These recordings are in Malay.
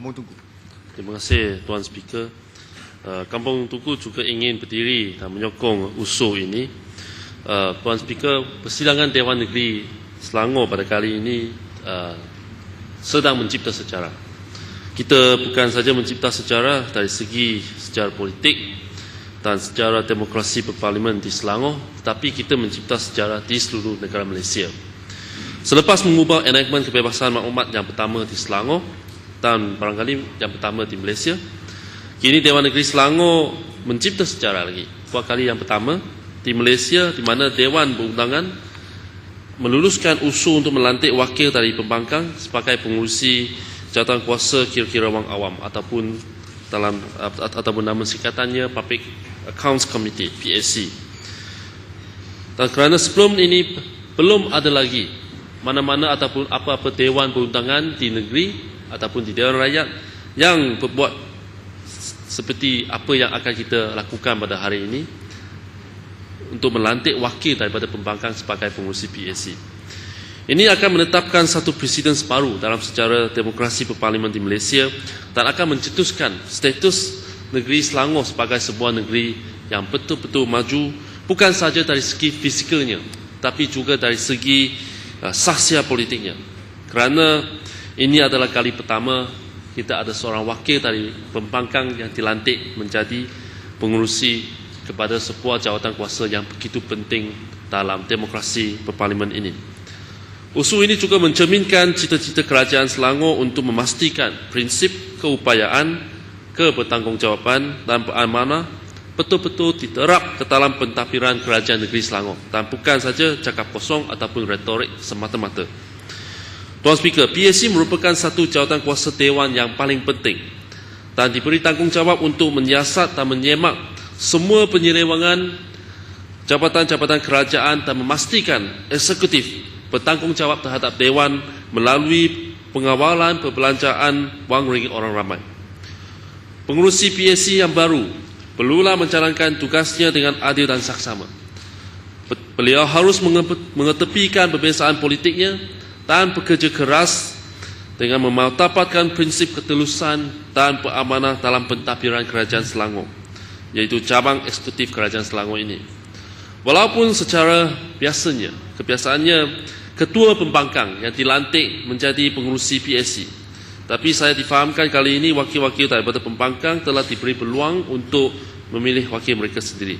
Kampung Tungku. Terima kasih Tuan Speaker. Kampung Tungku juga ingin berdiri dan menyokong usul ini. Tuan Speaker, persidangan Dewan Negeri Selangor pada kali ini sedang mencipta sejarah. Kita bukan saja mencipta sejarah dari segi sejarah politik dan sejarah demokrasi berparlimen di Selangor, tetapi kita mencipta sejarah di seluruh negara Malaysia. Selepas mengubah enactment kebebasan maklumat yang pertama di Selangor dan barangkali yang pertama di Malaysia, kini Dewan Negeri Selangor mencipta sejarah lagi. Buat kali yang pertama di Malaysia, di mana Dewan Berundangan meluluskan usul untuk melantik wakil dari pembangkang sebagai pengurusi jawatan kuasa kira-kira wang awam ataupun nama singkatannya Public Accounts Committee, PAC. Dan kerana sebelum ini belum ada lagi mana-mana ataupun apa-apa Dewan Berundangan di negeri ataupun di Dewan Rakyat yang berbuat seperti apa yang akan kita lakukan pada hari ini untuk melantik wakil daripada pembangkang sebagai pengurusi PAC. Ini akan menetapkan satu presiden baru dalam sejarah demokrasi berparlimen di Malaysia dan akan mencetuskan status negeri Selangor sebagai sebuah negeri yang betul-betul maju, bukan saja dari segi fisikalnya tapi juga dari segi sahsia politiknya. Kerana ini adalah kali pertama kita ada seorang wakil dari pembangkang yang dilantik menjadi pengurusi kepada sebuah jawatan kuasa yang begitu penting dalam demokrasi berparlimen ini. Usul ini juga mencerminkan cita-cita kerajaan Selangor untuk memastikan prinsip keupayaan, kebertanggungjawabан dan amanah betul-betul diterap ke dalam pentadbiran kerajaan negeri Selangor dan bukan saja cakap kosong ataupun retorik semata-mata. Tuan Speaker, PAC merupakan satu jawatan kuasa Dewan yang paling penting dan diberi tanggungjawab untuk menyiasat dan menyemak semua penyelewangan jabatan-jabatan kerajaan dan memastikan eksekutif bertanggungjawab terhadap Dewan melalui pengawalan perbelanjaan wang ringgit orang ramai. Pengurusi PAC yang baru perlulah menjalankan tugasnya dengan adil dan saksama. Beliau harus mengetepikan perbezaan politiknya dan bekerja keras dengan memartabatkan prinsip ketulusan dan beramanah dalam pentadbiran kerajaan Selangor, iaitu cabang eksekutif kerajaan Selangor ini. Walaupun secara kebiasaannya ketua pembangkang yang dilantik menjadi pengurusi PAC, tapi saya difahamkan kali ini wakil-wakil daripada pembangkang telah diberi peluang untuk memilih wakil mereka sendiri.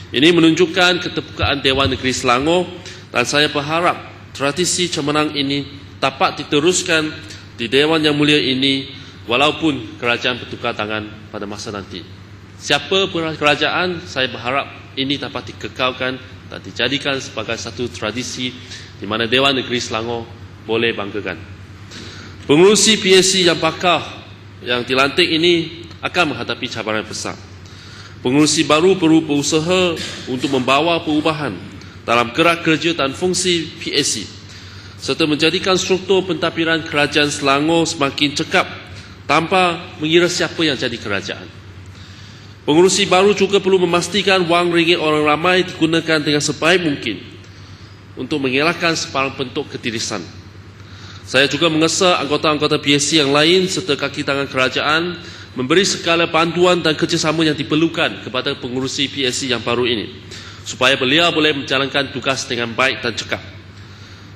Ini menunjukkan keterbukaan Dewan Negeri Selangor dan saya berharap tradisi cemerlang ini dapat diteruskan di Dewan yang mulia ini walaupun kerajaan bertukar tangan pada masa nanti. Siapa kerajaan, saya berharap ini dapat dikekalkan dan dijadikan sebagai satu tradisi di mana Dewan Negeri Selangor boleh banggakan. Pengurusi PAC yang bakal yang dilantik ini akan menghadapi cabaran besar. Pengurusi baru perlu berusaha untuk membawa perubahan dalam gerak kerja dan fungsi PAC serta menjadikan struktur pentadbiran kerajaan Selangor semakin cekap tanpa mengira siapa yang jadi kerajaan. Pengurusi baru juga perlu memastikan wang ringgit orang ramai digunakan dengan sebaik mungkin untuk mengelakkan sebarang bentuk ketirisan. Saya juga mengesah anggota-anggota PAC yang lain serta kaki tangan kerajaan memberi segala bantuan dan kerjasama yang diperlukan kepada pengurusi PAC yang baru ini supaya beliau boleh menjalankan tugas dengan baik dan cekap.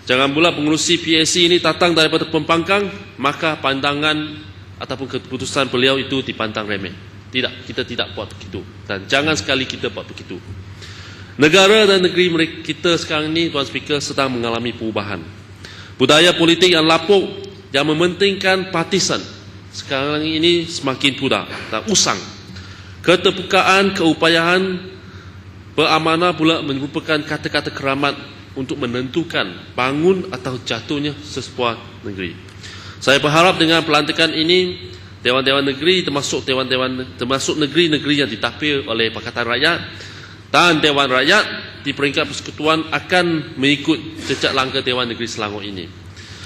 Jangan pula pengurusi PAC ini datang daripada pembangkang maka pandangan ataupun keputusan beliau itu dipandang remeh. Tidak, kita tidak buat begitu dan jangan sekali kita buat begitu. Negara dan negeri kita sekarang ini, Tuan Speaker, sedang mengalami perubahan. Budaya politik yang lapuk yang mementingkan partisan sekarang ini semakin pudar dan usang. Keterbukaan, keupayaan, beramanah pula merupakan kata-kata keramat untuk menentukan bangun atau jatuhnya sebuah negeri. Saya berharap dengan pelantikan ini, Dewan-Dewan Negeri termasuk negeri-negeri yang ditadbir oleh Pakatan Rakyat dan Dewan Rakyat di peringkat persekutuan akan mengikut jejak langkah Dewan Negeri Selangor ini.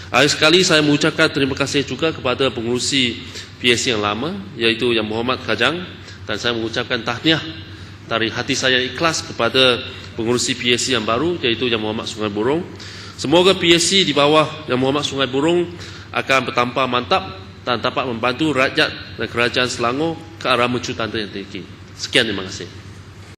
Akhir sekali saya mengucapkan terima kasih juga kepada pengurusi PAC yang lama, iaitu Yang Berhormat Kajang, dan saya mengucapkan tahniah dari hati saya ikhlas kepada pengurusi PAC yang baru, iaitu Yang Berhormat Sungai Burong. Semoga PAC di bawah Yang Berhormat Sungai Burong akan bertambah mantap dan dapat membantu rakyat dan kerajaan Selangor ke arah menuju tanda yang tinggi. Sekian, terima kasih.